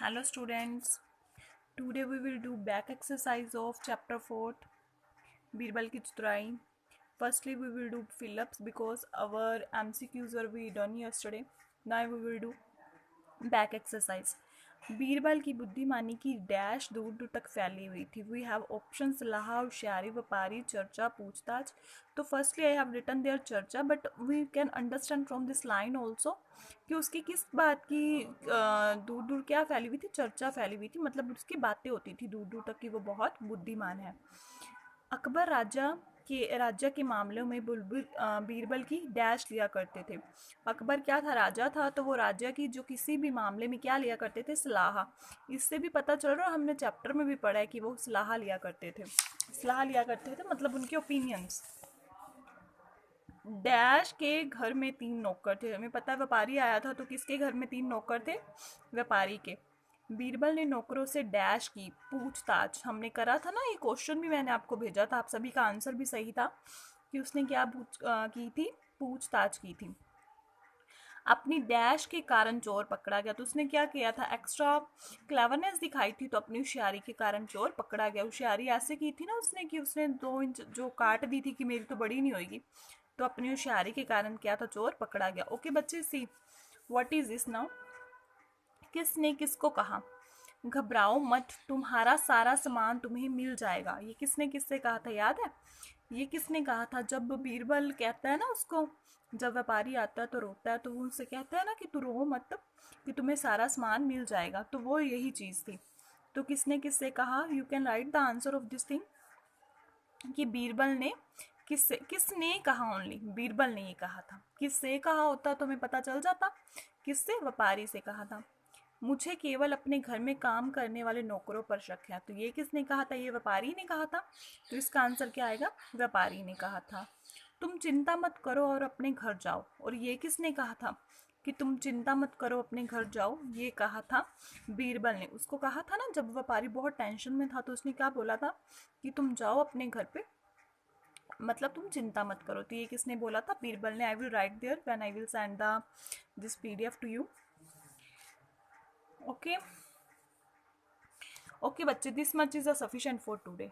Hello students, today we will do back exercise of chapter 4 Birbal ki Chaturai. Firstly we will do fill-ups because our MCQs were we done yesterday. Now we will do back exercise. Birbal की बुद्धिमानी की dash दूर दूर तक फैली हुई थी. We have option सलाह, होशियारी, व्यापारी, चर्चा, पूछताछ. तो firstly I have written there चर्चा, but we can understand from this line also कि उसकी किस बात की दूर दूर क्या फैली हुई थी, चर्चा फैली हुई थी, मतलब उसकी बातें होती थी दूर दूर तक कि वो बहुत बुद्धिमान है. अकबर राज्य के मामलों में बुलबुल बीरबल की डैश लिया करते थे. अकबर क्या था, राजा था, तो वो राज्य की जो किसी भी मामले में क्या लिया करते थे, सलाह. इससे भी पता चल रहा है, हमने चैप्टर में भी पढ़ा है कि वो सलाह लिया करते थे. सलाह लिया करते थे मतलब उनके ओपिनियंस. डैश के घर में 3 नौकर थे. हमें पता है व्यापारी आया था, तो किसके घर में 3 नौकर थे, व्यापारी के. बीरबल ने नौकरों से डैश की पूछताछ. हमने करा था ना, ये क्वेश्चन भी मैंने आपको भेजा था, आप सभी का आंसर भी सही था कि उसने क्या की थी, पूछताछ की थी. अपनी डैश के कारण चोर पकड़ा गया. तो उसने क्या किया था, एक्स्ट्रा क्लेवरनेस दिखाई थी, तो अपनी होशियारी के कारण चोर पकड़ा गया. होशियारी ऐसे की थी ना उसने कि उसने 2 इंच जो काट दी थी कि मेरी तो बड़ी नहीं होगी, तो अपनी होशियारी के कारण क्या था, चोर पकड़ा गया. ओके बच्चे, see what is this now. किसने किसको कहा, घबराओ मत, तुम्हारा सारा सामान तुम्हें मिल जाएगा. ये किसने किससे कहा था, याद है? ये किसने कहा था, जब बीरबल कहता है ना उसको, जब व्यापारी आता है तो रोता है, तो वो उनसे कहता है ना कि तू रो मत, कि तुम्हें सारा सामान मिल जाएगा. तो वो यही चीज़ थी. तो किसने किससे कहा, you can write the answer of this thing, कि बीरबल ने किसने कहा, ओनली बीरबल ने ये कहा था. किससे कहा होता तो हमें पता चल जाता, किससे, व्यापारी से कहा था. मुझे केवल अपने घर में काम करने वाले नौकरों पर शक है. तो ये किसने कहा था, ये व्यापारी ने कहा था. तो इसका आंसर क्या आएगा, व्यापारी ने कहा था. तुम चिंता मत करो और अपने घर जाओ. और ये किसने कहा था कि तुम चिंता मत करो अपने घर जाओ, ये कहा था बीरबल ने. उसको कहा था ना, जब व्यापारी बहुत टेंशन में था, तो उसने क्या बोला था कि तुम जाओ अपने घर पे, मतलब तुम चिंता मत करो. तो ये किसने बोला था, बीरबल ने. I will write there when I will send the this PDF to you. Okay. Okay, बच्चे, this much is sufficient for today.